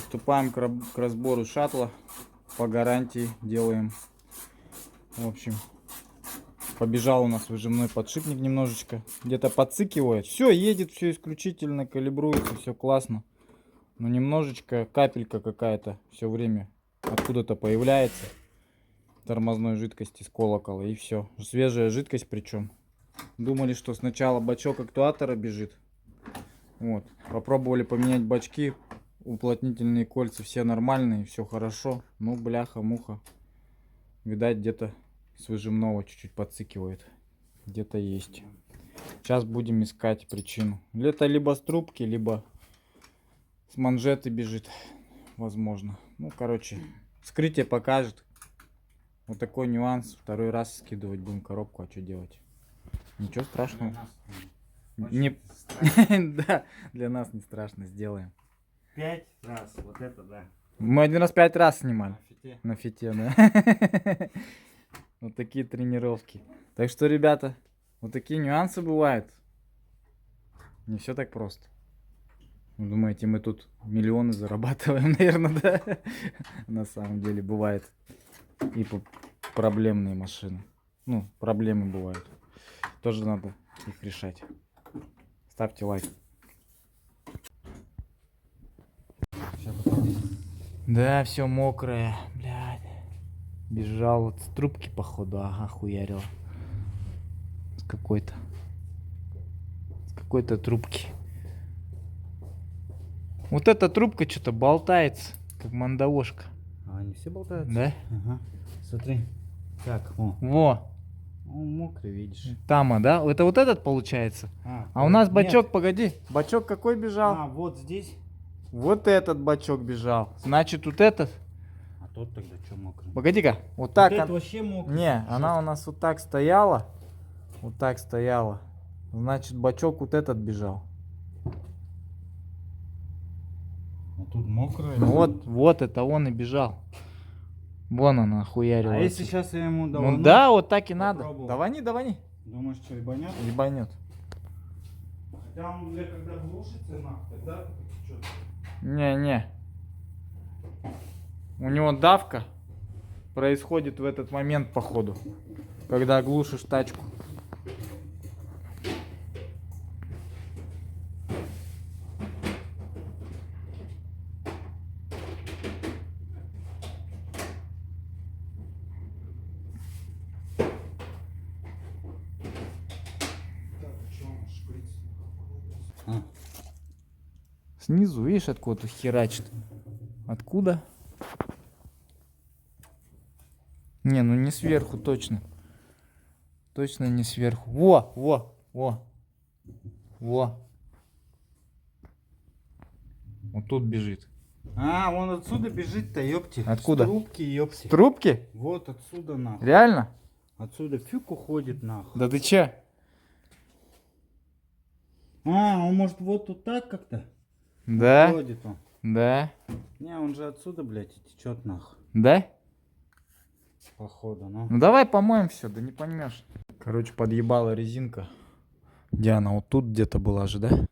Приступаем к разбору шаттла. По гарантии делаем. В общем, побежал у нас выжимной подшипник немножечко. Где-то подцикивает. Все едет, все исключительно, калибруется, все классно. Но немножечко капелька какая-то все время откуда-то появляется. Тормозной жидкости с колокола. И все. Свежая жидкость причем. Думали, что сначала бачок актуатора бежит. Вот. Попробовали поменять бачки. Уплотнительные кольца все нормальные, все хорошо. Ну, бляха-муха. Видать, где-то с выжимного чуть-чуть подцикивает. Где-то есть. Сейчас будем искать причину. Это либо с трубки, либо с манжеты бежит. Возможно. Ну, короче, вскрытие покажет. Вот такой нюанс. Второй раз скидывать будем коробку. А что делать? Ничего страшного. Не... Да, для нас не страшно, сделаем. 5 раз, вот это да. Мы один раз 5 раз снимали. На фите, да. Вот такие тренировки. Так что, ребята, вот такие нюансы бывают. Не все так просто. Вы думаете, мы тут миллионы зарабатываем, наверное, да? На самом деле бывает и проблемные машины. Ну, проблемы бывают. Тоже надо их решать. Ставьте лайк. Да, все мокрое, блядь. Бежал вот с трубки, походу, ага, хуярил. С какой-то трубки. Вот эта трубка что-то болтается, как мандавошка. А они все болтаются? Да? Ага. Смотри. Так, о. Во. Он мокрый, видишь. Тама, да? Это вот этот получается? А у нас бачок, погоди. Бачок какой бежал? А, вот здесь. Вот этот бачок бежал. Значит, вот этот. А тот тогда что мокрый? Погоди-ка. Вот так. Вот это вообще мокрый. Не, она у нас вот так стояла. Вот так стояла. Значит, бачок вот этот бежал. А тут мокрый. Ну вот это он и бежал. Вон она охуярила. А если сейчас я ему давану? Ну да, вот так и надо. Попробовал. Давани. Думаешь, что ебанет? Ебанет. Хотя он, бля, когда глушится, нахуй, тогда что-то. Не. У него давка происходит в этот момент, походу. Когда глушишь тачку. А. Снизу, видишь, откуда херачит. Откуда? Не, ну не сверху точно. Точно не сверху. Во. Вот тут бежит. А, он отсюда бежит-то, ёпти. Откуда? С трубки, ёпти. С трубки? Вот отсюда, нахуй. Реально? Отсюда фюк уходит, нахуй. Да ты че? А, он может вот тут так как-то? Да? Уходит он. Да? Не, он же отсюда, блядь, и течет, нахуй. Да? Походу, ну. Ну давай помоем все, да не поймешь. Короче, подъебала резинка. Где она? Вот тут где-то была же, да?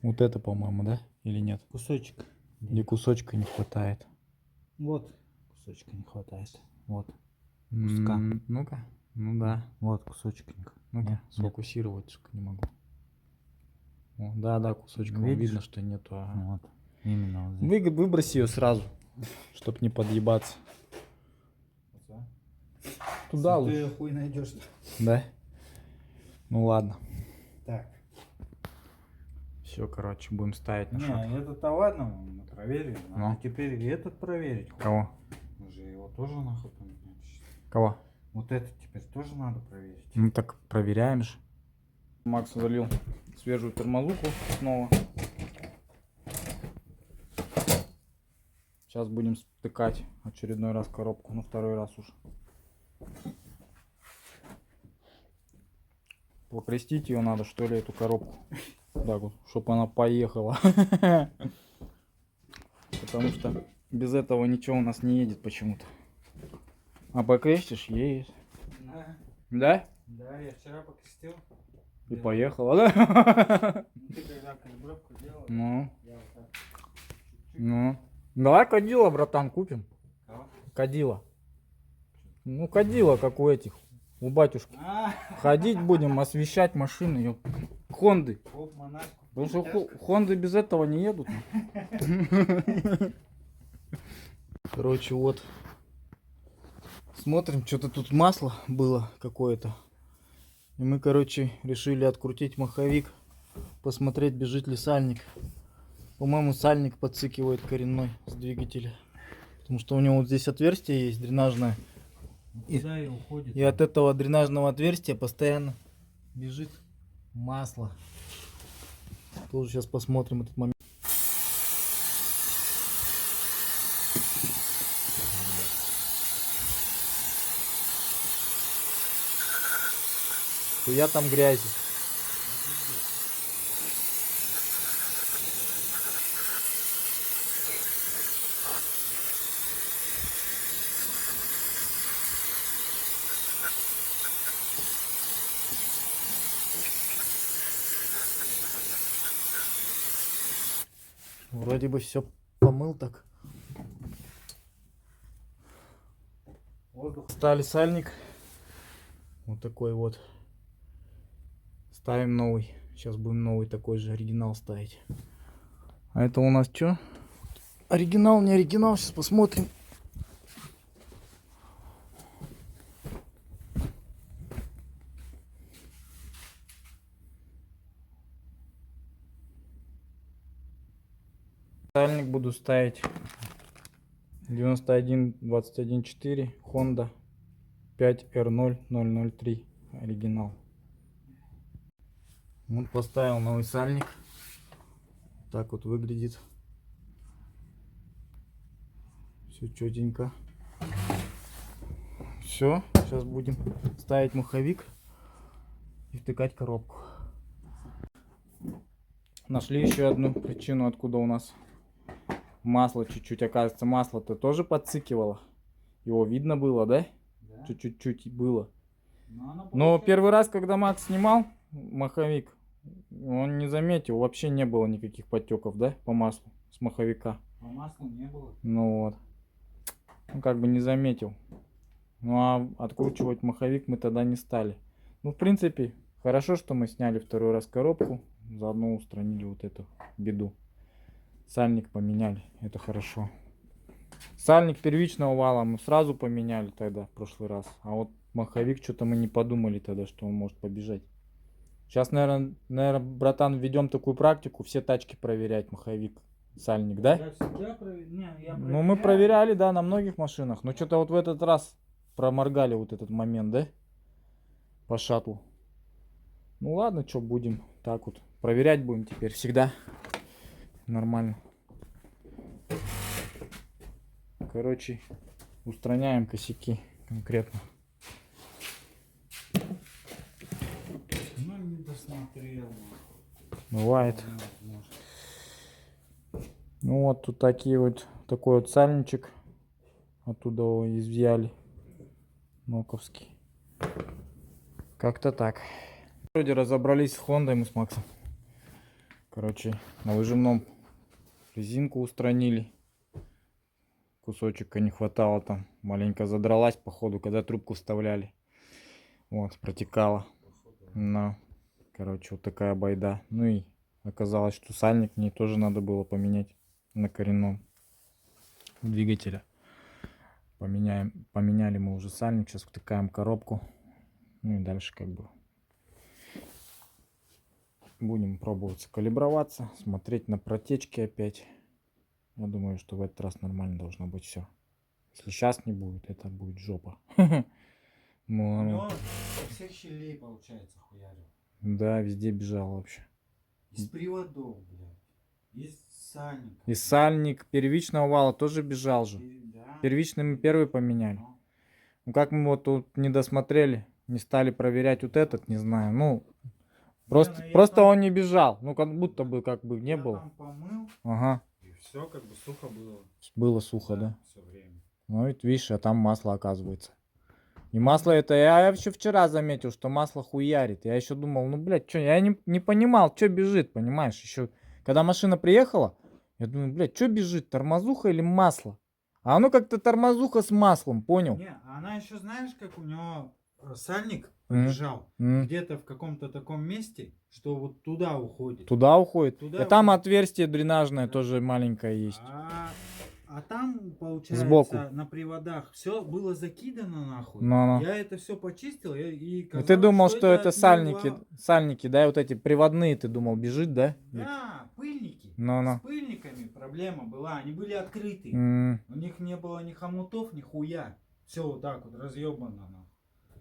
Вот это, по-моему, да? Или нет? Кусочек. Где кусочка не хватает. Вот. Кусочка не хватает. Вот. Куска. Ну-ка. Ну да. Вот кусочек. Ну-ка, Нет. сфокусировать, сука, не могу. О, да, кусочка. Вон Видишь? видно, что нету. Ага. Вот. Именно вот здесь. Выброси ее сразу, чтоб не подъебаться. Туда Ты лучше. ее хуй найдешь. Да? Ну ладно. Так. Все, короче, будем ставить на Не, шаттл. это ладно, мы проверили. Ну. Надо теперь и этот проверить. Кого? Мы же его тоже нахуй поменять. Кого? Вот этот теперь тоже надо проверить. Ну так проверяем же. Макс залил свежую тормозуху снова. Сейчас будем стыкать очередной раз коробку, ну второй раз уже. Покрестить ее надо, что ли, эту коробку. Так вот, чтобы она поехала. Потому что без этого ничего у нас не едет почему-то. А покрестишь, едет. Да? Да, я вчера покрестил. И поехала, да? Ты когда калибровку делал, Ну. я Ну. Давай кадила, братан, купим. Кого? Кадила. Ну, кадила, как у этих, у батюшки. Ходить будем, освещать машины, ёп. Хонды. Оп, монашку. Потому что Хонды без этого не едут. Короче, вот. Смотрим, что-то тут масло было какое-то. И мы, короче, решили открутить маховик. Посмотреть, бежит ли сальник. По-моему, сальник подцикивает коренной с двигателя. Потому что у него вот здесь отверстие есть дренажное. Куда и уходит? И от этого дренажного отверстия постоянно бежит масло. Тоже сейчас посмотрим этот момент. Я там грязи. Вроде бы все помыл так. Воздух. Стали сальник. Вот такой вот. Ставим новый. Сейчас будем новый такой же оригинал ставить. А это у нас что? Оригинал, не оригинал. Сейчас посмотрим. Сальник буду ставить 91-21-4 Honda 5R0003 оригинал. Вот поставил новый сальник. Так вот выглядит. Все четенько. Все, сейчас будем ставить маховик и втыкать коробку. Нашли еще одну причину, откуда у нас масло чуть-чуть, оказывается, масло-то тоже подцикивало. Его видно было, да? Да. Чуть-чуть было. Но Но первый раз, когда Макс снимал маховик, он не заметил, вообще не было никаких подтеков, да, по маслу с маховика. по маслу не было. Ну вот. Ну, как бы не заметил. Ну а откручивать маховик мы тогда не стали. Ну, в принципе, хорошо, что мы сняли второй раз коробку. Заодно устранили вот эту беду. Сальник поменяли. Это хорошо. Сальник первичного вала мы сразу поменяли тогда, в прошлый раз. А вот маховик, что-то мы не подумали тогда, что он может побежать. Сейчас, наверное, братан, введем такую практику. Все тачки проверять маховик, сальник, да? Я всегда я Ну, мы проверяли, да, на многих машинах. Но что-то вот в этот раз проморгали вот этот момент, да? По шаттлу. Ну ладно, что будем так вот. Проверять будем теперь всегда. Нормально. Короче, устраняем косяки конкретно. Ну, не досмотрел. Бывает. Ну вот тут такие вот, такой вот сальничек. Оттуда его изъяли. Ноковский. Как-то так. Вроде разобрались с Хондой мы с Максом. Короче, на выжимном резинку устранили. Кусочка не хватало там. Маленько задралась по ходу, когда трубку вставляли. Вот, протекала. Но, короче, вот такая байда. Ну и оказалось, что сальник мне тоже надо было поменять на коренном двигателя. Поменяли мы уже сальник. Сейчас втыкаем коробку. Ну и дальше как бы будем пробовать калиброваться, смотреть на протечки опять. Я думаю, что в этот раз нормально должно быть все. Если сейчас не будет, это будет жопа. Ну, со всех щелей, получается, хуярил. Да, везде бежал вообще. Из приводов, блядь. Из сальника. И сальник первичного вала тоже бежал же. Да. Первичный мы первый поменяли. Ну, Ну как мы вот тут не досмотрели, не стали проверять вот этот, не знаю. Ну, просто, ну, я просто там- он не бежал. Ну как будто бы как бы не я было. там помыл, Ага, и все как бы сухо было. было сухо, да. Все время. Ну ведь видишь, а там масло оказывается. И масло это, я еще вчера заметил, что масло хуярит. Я еще думал, ну блядь, что, я не понимал, что бежит, понимаешь? Еще, когда машина приехала, Я думаю, блядь, что бежит, тормозуха или масло? А оно как-то тормозуха с маслом, понял? Не, она еще знаешь, как у него сальник М. побежал М. где-то в каком-то таком месте, что вот туда уходит. Туда уходит. Туда И там уходит. отверстие дренажное Да. тоже маленькое есть. А там, получается, Сбоку. на приводах все было закидано нахуй. Ну-ну. Я это все почистил и И ты казалось, думал, что это от сальники, него- сальники, да, вот эти приводные, ты думал, бежит, да? Да, пыльники. Ну-ну. С пыльниками проблема была, они были открыты. М. У них не было ни хомутов, ни хуя. Все вот так вот разъебано.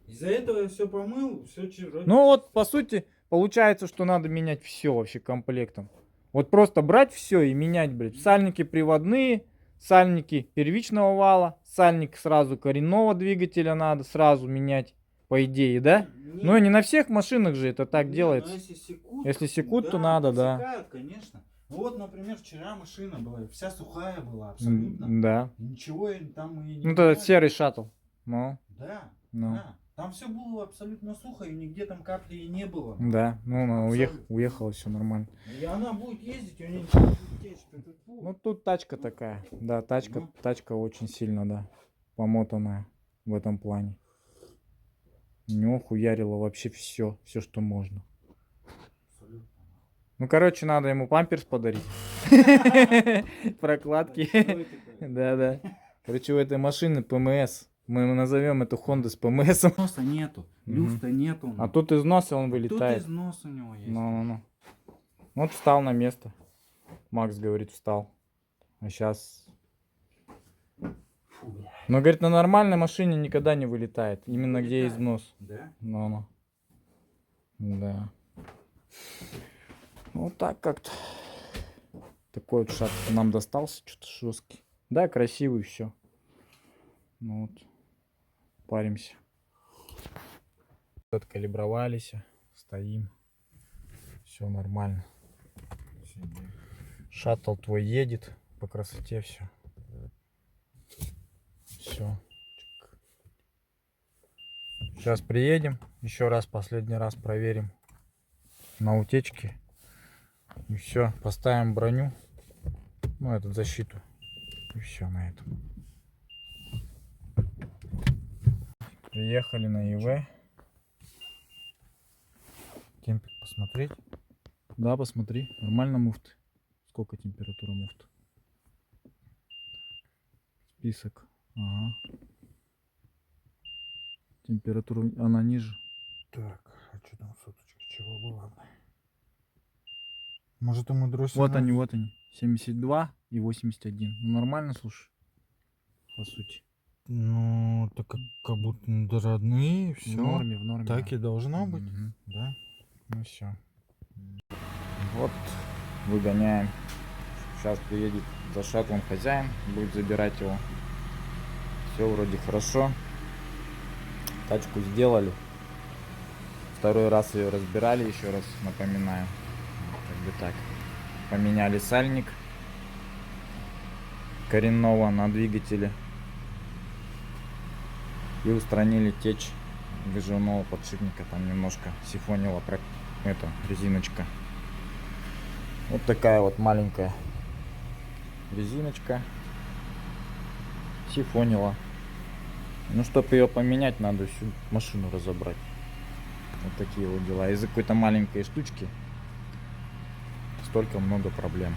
Из-за этого я все помыл, все Ну вот, по сути, получается, что надо менять все вообще комплектом. Вот просто брать все и менять, блядь. Сальники приводные, сальники первичного вала, сальник сразу коренного двигателя надо сразу менять, по идее, да? Ну и не на всех машинах же это так делается. Если секут, то надо, да. Секают, конечно. Ну вот, например, вчера машина была, вся сухая была абсолютно. Да. Ничего там и не Ну, это меняли. серый шаттл. Ну, Да, ну. да. Там все было абсолютно сухо, и нигде там капли и не было. Да, ну, Абсолютно. уехало все нормально. И она будет ездить, у нее ничего не будет течь. Ну, тут тачка такая. Да, тачка, Ну. тачка очень сильно, да, помотанная в этом плане. У него хуярило вообще все, что можно. Абсолютно. Ну, короче, надо ему памперс подарить. Прокладки. Что это такое? Да. Короче, у этой машины ПМС. Мы назовем эту Хонду с ПМС. Износа нету, люфта нету. А тут износа он Тут вылетает. износ у него есть. Ну. Вот встал на место. Макс говорит, встал. А сейчас... Фу, бля. Но, говорит, на нормальной машине никогда не вылетает. Именно где Вылетает. износ. Да? Ну. Да. Вот так как-то. Такой вот шаг нам достался, что-то жесткий. Да, красивый, все. Ну вот. Паримся. Откалибровались. Стоим. Все нормально. Шаттл твой едет. По красоте все. Все. Сейчас приедем. Еще раз, последний раз проверим на утечке. И все. Поставим броню. Ну, эту защиту. И все на этом. Приехали на ИВ. Темпик посмотреть. Да, посмотри. Нормально муфты. Сколько температура муфты? Список. Ага. Температура, она ниже. Так, а что там соточки? Чего было? Может, ему дроссель? Вот они. 72 и 81. Ну, нормально, слушай. По сути. Ну, так как будто родные, В все. норме, в норме. Так да. и должно быть, Мгм. да? Ну все. Вот выгоняем. Сейчас приедет за шаттлом хозяин, будет забирать его. Все вроде хорошо. Тачку сделали. Второй раз ее разбирали, еще раз напоминаю. Вот, как бы так. Поменяли сальник коренного на двигателе. И устранили течь выжженного подшипника. Там немножко сифонила эта резиночка. Вот такая вот маленькая резиночка сифонила. Ну, чтобы ее поменять, надо всю машину разобрать. Вот такие вот дела. Из-за какой-то маленькой штучки столько много проблем.